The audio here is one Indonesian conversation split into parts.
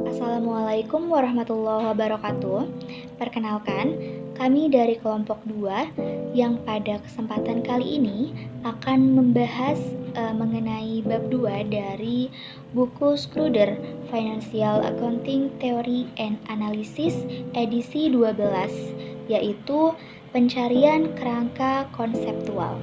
Assalamualaikum warahmatullahi wabarakatuh. Perkenalkan, kami dari kelompok 2 yang pada kesempatan kali ini akan membahas mengenai bab 2 dari buku Schroeder Financial Accounting Theory and Analysis edisi 12, yaitu pencarian kerangka konseptual.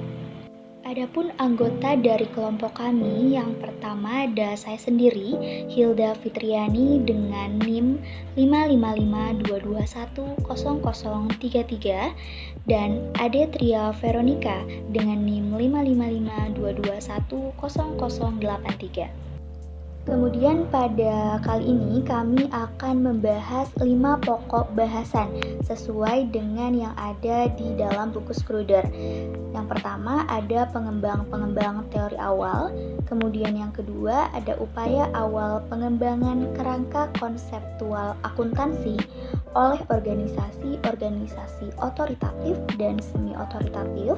Adapun anggota dari kelompok kami, yang pertama ada saya sendiri, Hilda Fitriani dengan NIM 55522100033 dan Ade Tria Veronica dengan NIM 55522100083. Kemudian pada kali ini kami akan membahas 5 pokok bahasan sesuai dengan yang ada di dalam buku Schroeder. Yang pertama ada pengembang teori awal, kemudian yang kedua ada upaya awal pengembangan kerangka konseptual akuntansi oleh organisasi-organisasi otoritatif dan semi-otoritatif.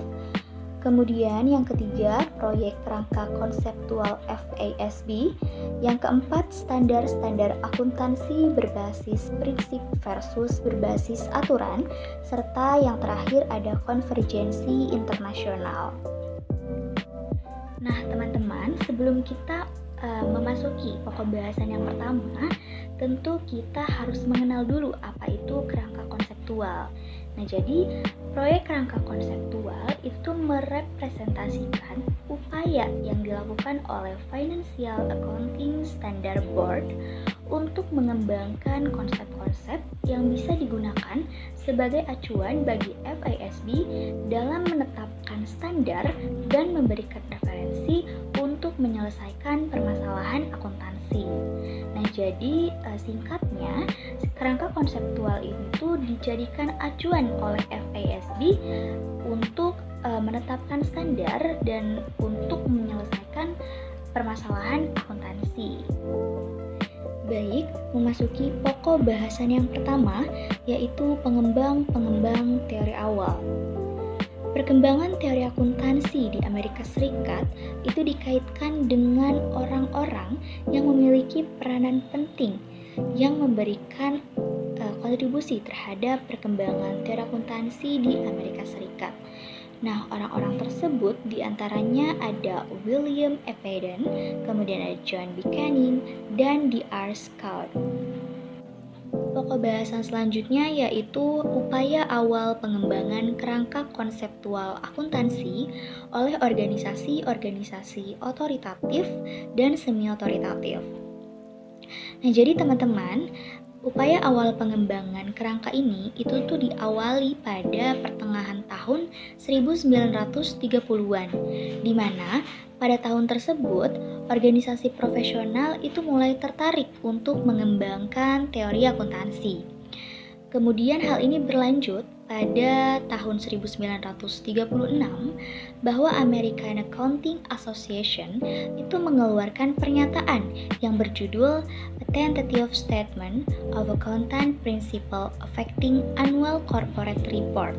Kemudian yang ketiga, proyek kerangka konseptual FASB. Yang keempat, standar-standar akuntansi berbasis prinsip versus berbasis aturan. Serta yang terakhir ada konvergensi internasional. Nah, teman-teman, sebelum kita memasuki pokok bahasan yang pertama, tentu kita harus mengenal dulu apa itu kerangka konseptual. Nah, jadi proyek kerangka konseptual itu merepresentasikan upaya yang dilakukan oleh Financial Accounting Standard Board untuk mengembangkan konsep-konsep yang bisa digunakan sebagai acuan bagi FASB dalam menetapkan standar dan memberikan referensi untuk menyelesaikan permasalahan akuntansi. Nah, jadi singkatnya, kerangka konseptual itu dijadikan acuan oleh FASB untuk menetapkan standar dan untuk menyelesaikan permasalahan akuntansi. Baik, memasuki pokok bahasan yang pertama, yaitu pengembang teori awal. Perkembangan teori akuntansi di Amerika Serikat itu dikaitkan dengan orang-orang yang memiliki peranan penting yang memberikan kontribusi terhadap perkembangan teori akuntansi di Amerika Serikat. Nah, orang-orang tersebut diantaranya ada William E. Peden, kemudian ada John Buchanan, dan D.R. Scott. Pokok bahasan selanjutnya yaitu upaya awal pengembangan kerangka konseptual akuntansi oleh organisasi-organisasi otoritatif dan semi-otoritatif. Nah, jadi teman-teman, upaya awal pengembangan kerangka ini itu tuh diawali pada pertengahan tahun 1930-an, di mana pada tahun tersebut organisasi profesional itu mulai tertarik untuk mengembangkan teori akuntansi. Kemudian hal ini berlanjut pada tahun 1936 bahwa American Accounting Association itu mengeluarkan pernyataan yang berjudul A Tentative Statement of Accountant Principle Affecting Annual Corporate Report.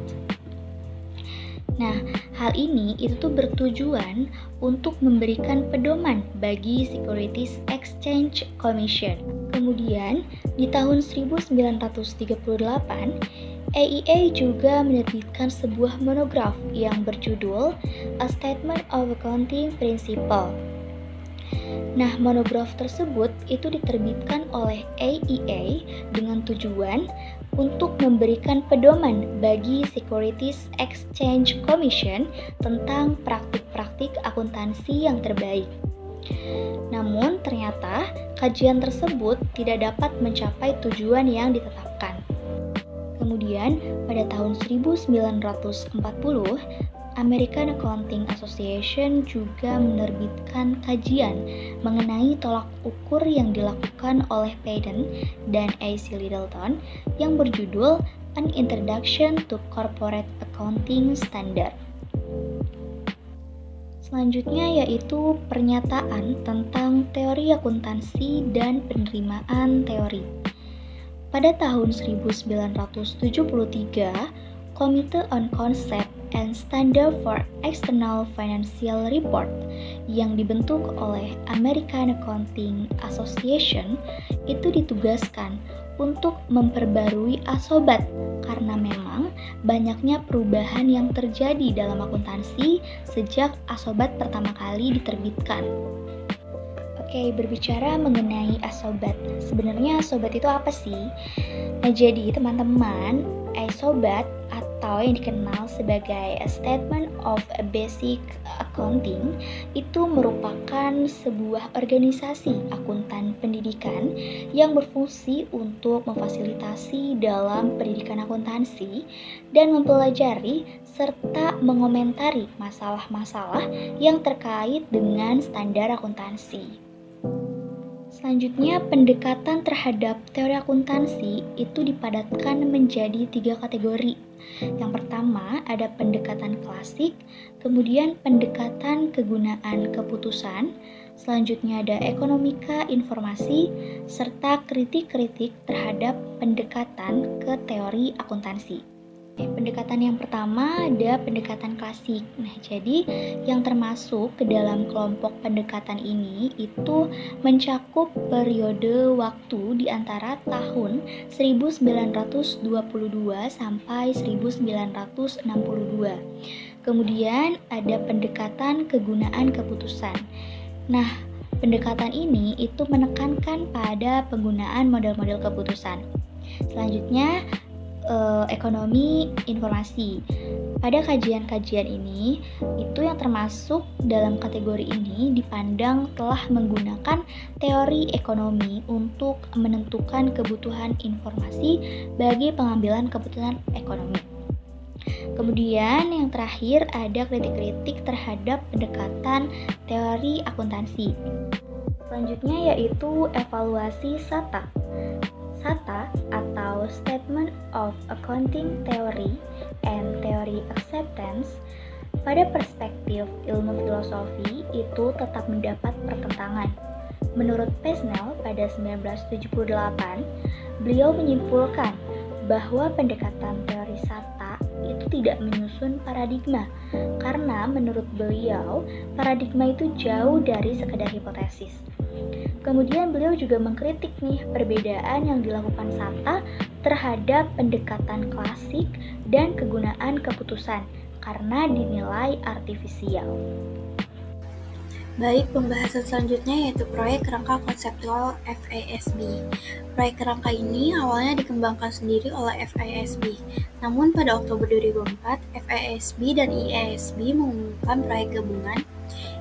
Nah, hal ini itu bertujuan untuk memberikan pedoman bagi Securities Exchange Commission. Kemudian, di tahun 1938, AIA juga menerbitkan sebuah monograf yang berjudul A Statement of Accounting Principle. Nah, monograf tersebut itu diterbitkan oleh AIA dengan tujuan untuk memberikan pedoman bagi Securities Exchange Commission tentang praktik-praktik akuntansi yang terbaik. Namun, ternyata kajian tersebut tidak dapat mencapai tujuan yang ditetapkan. Kemudian, pada tahun 1940, American Accounting Association juga menerbitkan kajian mengenai tolak ukur yang dilakukan oleh Peden dan A.C. Littleton yang berjudul An Introduction to Corporate Accounting Standard. Selanjutnya yaitu pernyataan tentang teori akuntansi dan penerimaan teori. Pada tahun 1973, Committee on Concept and Standard for External Financial Report yang dibentuk oleh American Accounting Association itu ditugaskan untuk memperbarui ASOBAT karena memang banyaknya perubahan yang terjadi dalam akuntansi sejak ASOBAT pertama kali diterbitkan. Oke, berbicara mengenai ASOBAT. Sebenarnya ASOBAT itu apa sih? Nah, jadi teman-teman, ASOBAT atau yang dikenal sebagai a Statement of a Basic Accounting itu merupakan sebuah organisasi akuntan pendidikan yang berfungsi untuk memfasilitasi dalam pendidikan akuntansi dan mempelajari serta mengomentari masalah-masalah yang terkait dengan standar akuntansi. Selanjutnya, pendekatan terhadap teori akuntansi itu dipadatkan menjadi 3 kategori. Yang pertama ada pendekatan klasik, kemudian pendekatan kegunaan keputusan, selanjutnya ada ekonomika informasi, serta kritik-kritik terhadap pendekatan ke teori akuntansi. Pendekatan yang pertama ada pendekatan klasik. Nah, jadi yang termasuk ke dalam kelompok pendekatan ini itu mencakup periode waktu di antara tahun 1922 sampai 1962. Kemudian ada pendekatan kegunaan keputusan. Nah, pendekatan ini itu menekankan pada penggunaan model-model keputusan. Selanjutnya ekonomi informasi. Pada kajian-kajian ini, itu yang termasuk dalam kategori ini dipandang telah menggunakan teori ekonomi untuk menentukan kebutuhan informasi bagi pengambilan keputusan ekonomi. Kemudian yang terakhir ada kritik-kritik terhadap pendekatan teori akuntansi. Selanjutnya yaitu evaluasi SATA. SATA atau Statement of Accounting Theory and Theory Acceptance pada perspektif ilmu filosofi itu tetap mendapat pertentangan. Menurut Pesnel pada 1978, beliau menyimpulkan bahwa pendekatan teori SATA itu tidak menyusun paradigma karena menurut beliau paradigma itu jauh dari sekedar hipotesis. Kemudian beliau juga mengkritik nih perbedaan yang dilakukan SATA terhadap pendekatan klasik dan kegunaan keputusan karena dinilai artifisial. Baik, pembahasan selanjutnya yaitu proyek kerangka konseptual FASB. Proyek kerangka ini awalnya dikembangkan sendiri oleh FASB. Namun pada Oktober 2004, FASB dan IASB mengumumkan proyek gabungan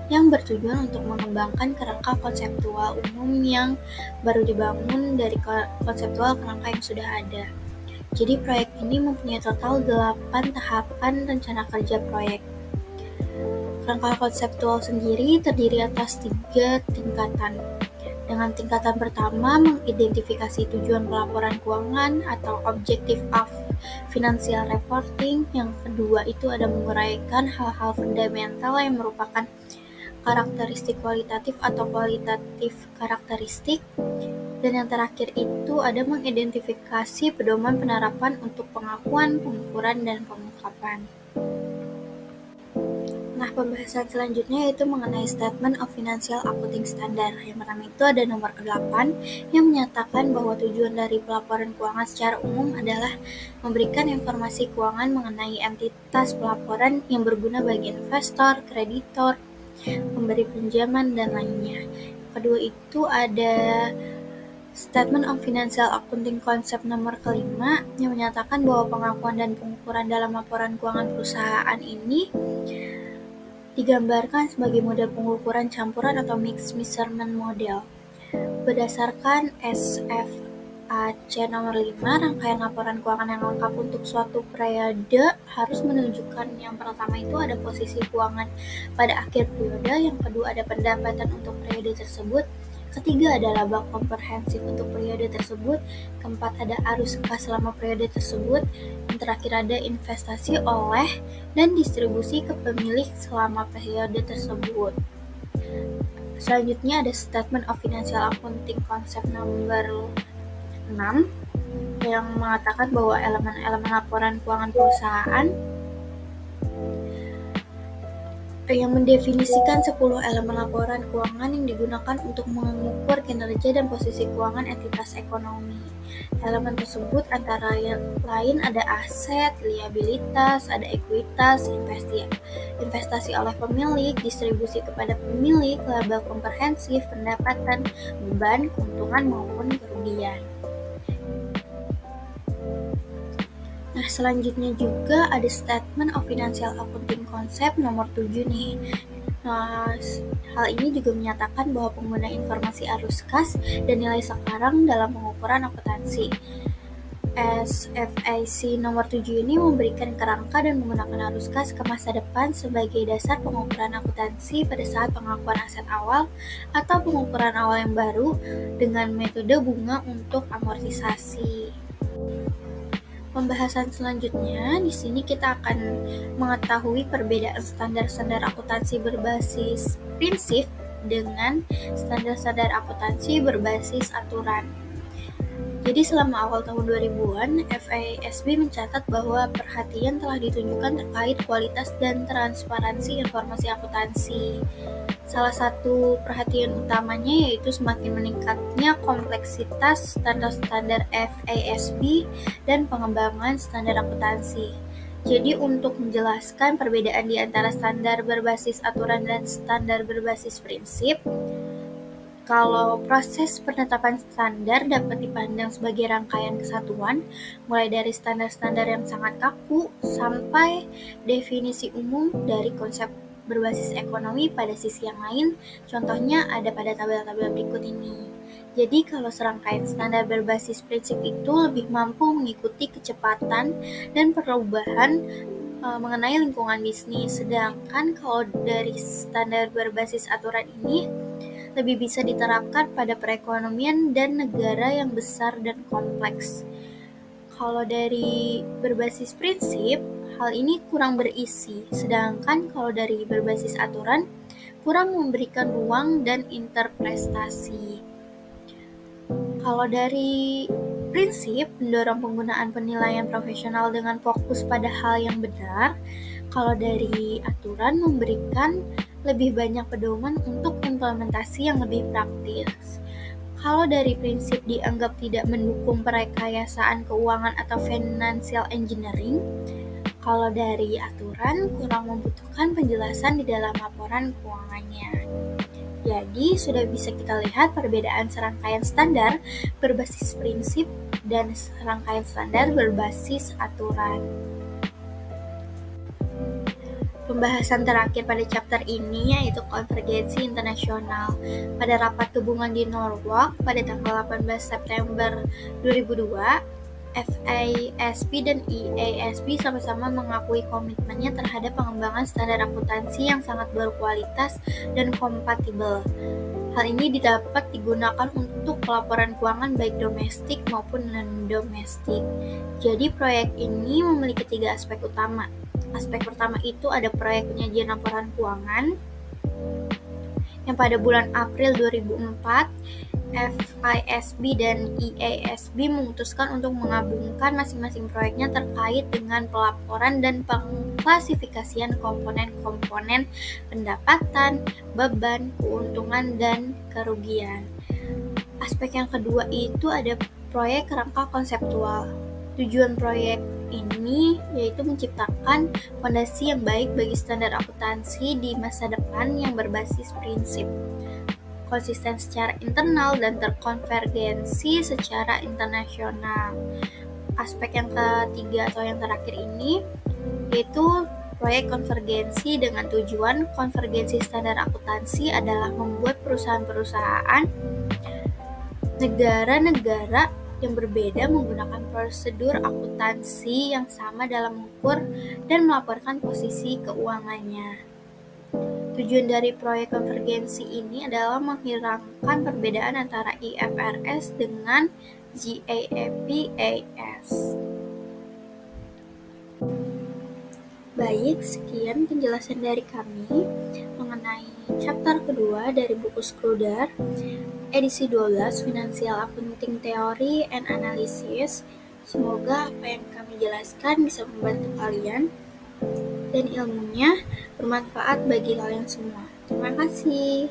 yang bertujuan untuk mengembangkan kerangka konseptual umum yang baru dibangun dari konseptual kerangka yang sudah ada. Jadi proyek ini mempunyai total 8 tahapan rencana kerja proyek. Kerangka konseptual sendiri terdiri atas 3 tingkatan. Dengan tingkatan pertama mengidentifikasi tujuan pelaporan keuangan atau objective of financial reporting. Yang kedua itu ada menguraikan hal-hal fundamental yang merupakan karakteristik kualitatif atau kualitatif karakteristik. Dan yang terakhir itu ada mengidentifikasi pedoman penerapan untuk pengakuan, pengukuran, dan pengungkapan. Nah, pembahasan selanjutnya yaitu mengenai Statement of Financial Accounting Standard. Yang pertama itu ada nomor ke-8 yang menyatakan bahwa tujuan dari pelaporan keuangan secara umum adalah memberikan informasi keuangan mengenai entitas pelaporan yang berguna bagi investor, kreditor, pemberi pinjaman, dan lainnya. Kedua itu ada Statement of Financial Accounting Concept nomor ke-5 yang menyatakan bahwa pengakuan dan pengukuran dalam laporan keuangan perusahaan ini digambarkan sebagai model pengukuran campuran atau mixed measurement model. Berdasarkan SFAC nomor 5, rangkaian laporan keuangan yang lengkap untuk suatu periode harus menunjukkan yang pertama itu ada posisi keuangan pada akhir periode, yang kedua ada pendapatan untuk periode tersebut, ketiga ada laba komprehensif untuk periode tersebut, keempat ada arus kas selama periode tersebut, yang terakhir ada investasi oleh dan distribusi ke pemilik selama periode tersebut. Selanjutnya ada Statement of Financial Accounting Concept nomor 6 yang mengatakan bahwa elemen-elemen laporan keuangan perusahaan yang mendefinisikan 10 elemen laporan keuangan yang digunakan untuk mengukur kinerja dan posisi keuangan entitas ekonomi. Elemen tersebut antara lain ada aset, liabilitas, ada ekuitas, investasi oleh pemilik, distribusi kepada pemilik, laba komprehensif, pendapatan, beban, keuntungan maupun kerugian. Nah, selanjutnya juga ada Statement of Financial Accounting Concept nomor 7 nih. Nah, hal ini juga menyatakan bahwa pengguna informasi arus kas dan nilai sekarang dalam pengukuran akuntansi. SFAC nomor 7 ini memberikan kerangka dan menggunakan arus kas ke masa depan sebagai dasar pengukuran akuntansi pada saat pengakuan aset awal atau pengukuran awal yang baru dengan metode bunga untuk amortisasi. Pembahasan selanjutnya, di sini kita akan mengetahui perbedaan standar-standar akuntansi berbasis prinsip dengan standar-standar akuntansi berbasis aturan. Jadi selama awal tahun 2000-an, FASB mencatat bahwa perhatian telah ditunjukkan terkait kualitas dan transparansi informasi akuntansi. Salah satu perhatian utamanya yaitu semakin meningkatnya kompleksitas standar-standar FASB dan pengembangan standar akuntansi. Jadi untuk menjelaskan perbedaan di antara standar berbasis aturan dan standar berbasis prinsip, kalau proses penetapan standar dapat dipandang sebagai rangkaian kesatuan, mulai dari standar-standar yang sangat kaku sampai definisi umum dari konsep berbasis ekonomi pada sisi yang lain, contohnya ada pada tabel-tabel berikut ini. Jadi kalau serangkaian standar berbasis prinsip itu lebih mampu mengikuti kecepatan dan perubahan mengenai lingkungan bisnis, sedangkan kalau dari standar berbasis aturan ini lebih bisa diterapkan pada perekonomian dan negara yang besar dan kompleks. Kalau dari berbasis prinsip, hal ini kurang berisi, sedangkan kalau dari berbasis aturan, kurang memberikan ruang dan interpretasi. Kalau dari prinsip, mendorong penggunaan penilaian profesional dengan fokus pada hal yang benar. Kalau dari aturan, memberikan lebih banyak pedoman untuk implementasi yang lebih praktis. Kalau dari prinsip dianggap tidak mendukung perekayasaan keuangan atau financial engineering, kalau dari aturan kurang membutuhkan penjelasan di dalam laporan keuangannya. Jadi sudah bisa kita lihat perbedaan serangkaian standar berbasis prinsip dan serangkaian standar berbasis aturan. Pembahasan terakhir pada chapter ini yaitu konvergensi internasional. Pada rapat gabungan di Norwalk pada tanggal 18 September 2002, FASB dan EASB sama-sama mengakui komitmennya terhadap pengembangan standar akuntansi yang sangat berkualitas dan kompatibel. Hal ini dapat digunakan untuk pelaporan keuangan baik domestik maupun non-domestik. Jadi proyek ini memiliki 3 aspek utama. Aspek pertama itu ada proyek penyajian laporan keuangan yang pada bulan April 2004 FISB dan EASB memutuskan untuk menggabungkan masing-masing proyeknya terkait dengan pelaporan dan pengklasifikasian komponen-komponen pendapatan, beban, keuntungan, dan kerugian. Aspek yang kedua itu ada proyek kerangka konseptual. Tujuan proyek ini yaitu menciptakan fondasi yang baik bagi standar akuntansi di masa depan yang berbasis prinsip, konsisten secara internal dan terkonvergensi secara internasional. Aspek yang ketiga atau yang terakhir ini yaitu proyek konvergensi dengan tujuan konvergensi standar akuntansi adalah membuat perusahaan-perusahaan negara-negara yang berbeda menggunakan prosedur akuntansi yang sama dalam mengukur dan melaporkan posisi keuangannya. Tujuan dari proyek konvergensi ini adalah menghilangkan perbedaan antara IFRS dengan GAAP-AS. Baik, sekian penjelasan dari kami mengenai chapter kedua dari buku Schröder, edisi 12, Financial Accounting Theory and Analysis. Semoga apa yang kami jelaskan bisa membantu kalian. dan ilmunya bermanfaat bagi kalian semua. Terima kasih.